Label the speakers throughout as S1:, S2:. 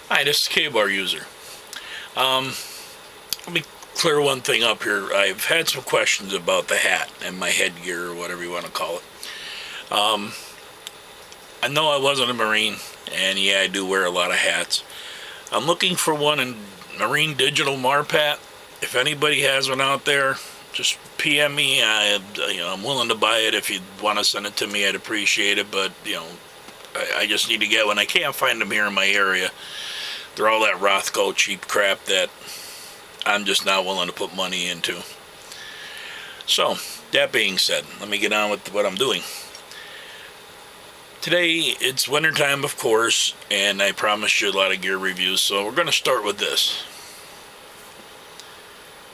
S1: Hi, this is K-Bar user. Let me clear one thing up here. I've had some questions about the hat and my headgear, or whatever you want to call it. I know I wasn't a Marine, and yeah, I do wear a lot of hats. I'm looking for one in Marine Digital Marpat. If anybody has one out there, just PM me. I'm willing to buy it. If you want to send it to me, I'd appreciate it. But I just need to get one. I can't find them here in my area. They're all that Rothko cheap crap that I'm just not willing to put money into. So, that being said, let me get on with what I'm doing. Today, it's wintertime, of course, and I promised you a lot of gear reviews, so we're going to start with this.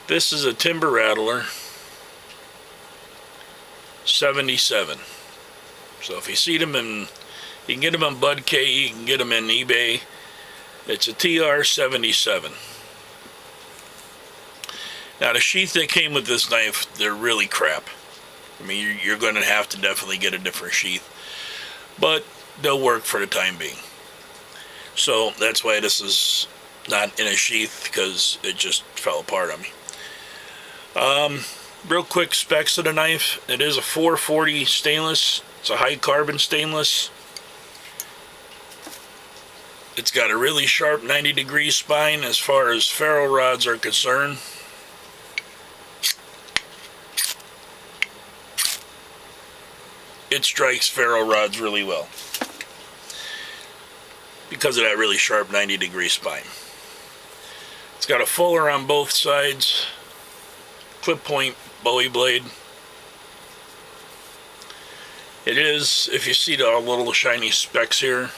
S1: This is a Timber Rattler 77. So if you see them you can get them on Bud K, you can get them in eBay. It's a TR77. Now the sheath that came with this knife, they're really crap. I mean, you're going to have to definitely get a different sheath, but they'll work for the time being. So that's why this is not in a sheath, because it just fell apart on me. Real quick specs of the knife. It is a 440 stainless. It's a high carbon stainless. It's got a really sharp 90-degree spine as far as ferro rods are concerned. It strikes ferro rods really well because of that really sharp 90-degree spine. It's got a fuller on both sides, clip point Bowie blade. It is, if you see the little shiny specks here,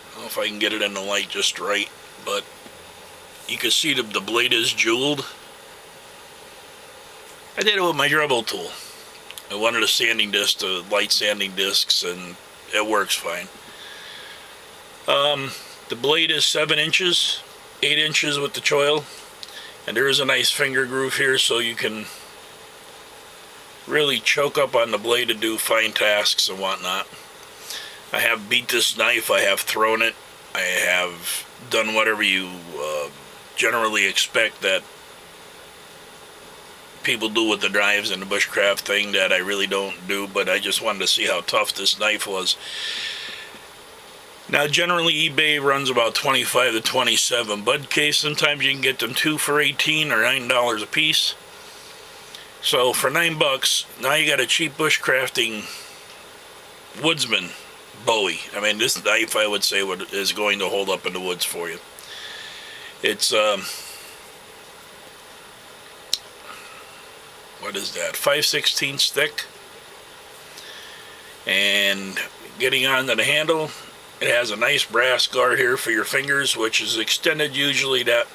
S1: I don't know if I can get it in the light just right, but you can see the blade is jeweled. I did it with my Dremel tool. I wanted a sanding disc, the light sanding discs, and it works fine. The blade is 7 inches, 8 inches with the choil, and there is a nice finger groove here, so you can really choke up on the blade to do fine tasks and whatnot. I have beat this knife, I have thrown it, I have done whatever you generally expect that people do with the knives and the bushcraft thing that I really don't do, but I just wanted to see how tough this knife was. Now generally eBay runs about 25 to 27. Bud case, sometimes you can get them 2 for $18 or $9 a piece. So for $9, now you got a cheap bushcrafting woodsman Bowie. I mean, this knife, I would say, is going to hold up in the woods for you. It's what is that, 5/16 thick. And getting onto the handle, it has a nice brass guard here for your fingers, which is extended usually that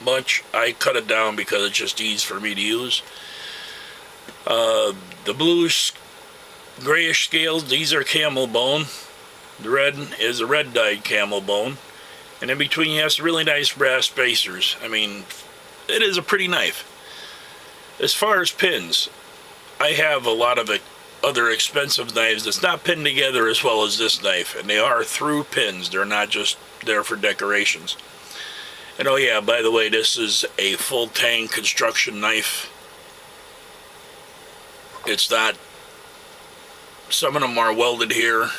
S1: much. I cut it down because it's just easy for me to use. The bluish grayish scales, these are camel bone. The red is a red dyed camel bone, and in between you have some really nice brass spacers. I mean, it is a pretty knife. As far as pins, I have a lot of other expensive knives that's not pinned together as well as this knife, and they are through pins. They're not just there for decorations. And oh yeah, by the way, this is a full tang construction knife. It's not, some of them are welded here,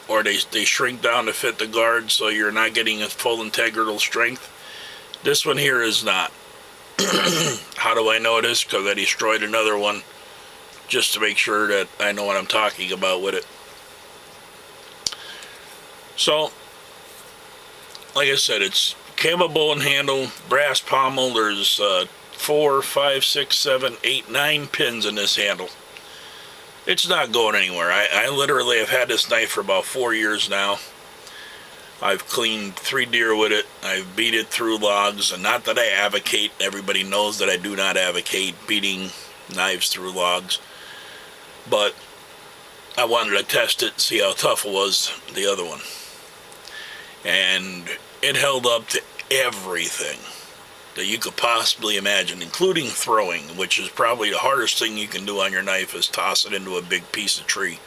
S1: or they shrink down to fit the guard, so you're not getting a full integral strength. This one here is not. How do I know this? Because I destroyed another one just to make sure that I know what I'm talking about with it. So, like I said, it's camel bone handle, brass pommel. There's 4, 5, 6, 7, 8, 9 pins in this handle. It's not going anywhere. I literally have had this knife for about 4 years now. I've cleaned 3 deer with it. I've beat it through logs, and not that I advocate. Everybody knows that I do not advocate beating knives through logs. But I wanted to test it and see how tough it was, the other one. And it held up to everything that you could possibly imagine, including throwing, which is probably the hardest thing you can do on your knife, is toss it into a big piece of tree.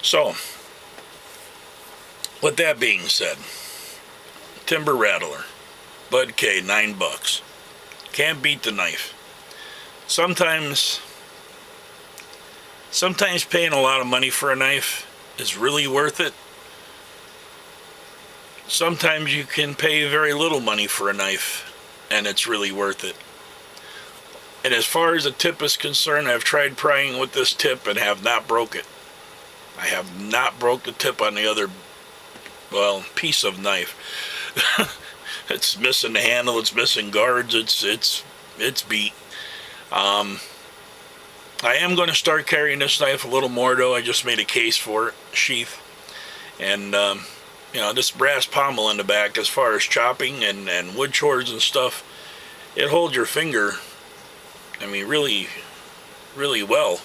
S1: So, With that being said, Timber Rattler, Bud K, $9. Can't beat the knife. Sometimes paying a lot of money for a knife is really worth it. Sometimes you can pay very little money for a knife and it's really worth it. And as far as the tip is concerned, I've tried prying with this tip and have not broke it. I have not broke the tip on the other, well, piece of knife. It's missing the handle, it's missing guards, it's beat. I am going to start carrying this knife a little more though. I just made a case for it, sheath. And you know, this brass pommel in the back, as far as chopping and wood chores and stuff, it holds your finger, I mean, really, really well.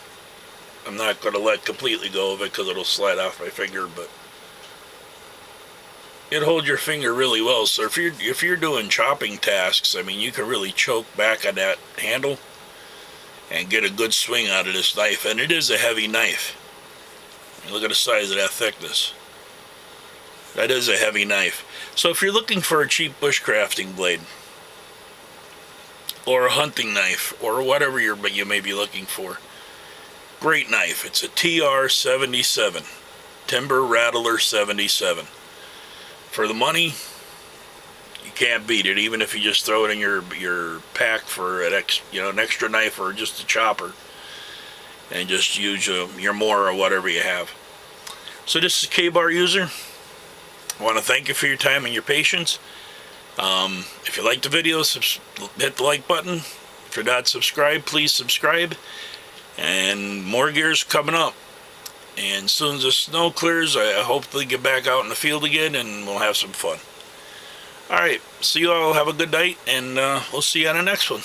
S1: I'm not going to let completely go of it because it'll slide off my finger, but it holds your finger really well. So if you're doing chopping tasks, I mean, you can really choke back on that handle and get a good swing out of this knife. And it is a heavy knife. Look at the size of that thickness. That is a heavy knife. So if you're looking for a cheap bushcrafting blade, or a hunting knife, or whatever you may be looking for, great knife. It's a TR-77, Timber Rattler 77. For the money, you can't beat it, even if you just throw it in your pack for an extra knife or just a chopper, and just use your more or whatever you have. So this is K-Bar User. I want to thank you for your time and your patience. If you like the video, hit the like button. If you're not subscribed, please subscribe. And more gear's coming up. And as soon as the snow clears, I hope to get back out in the field again and we'll have some fun. Alright, so you all have a good night, and we'll see you on the next one.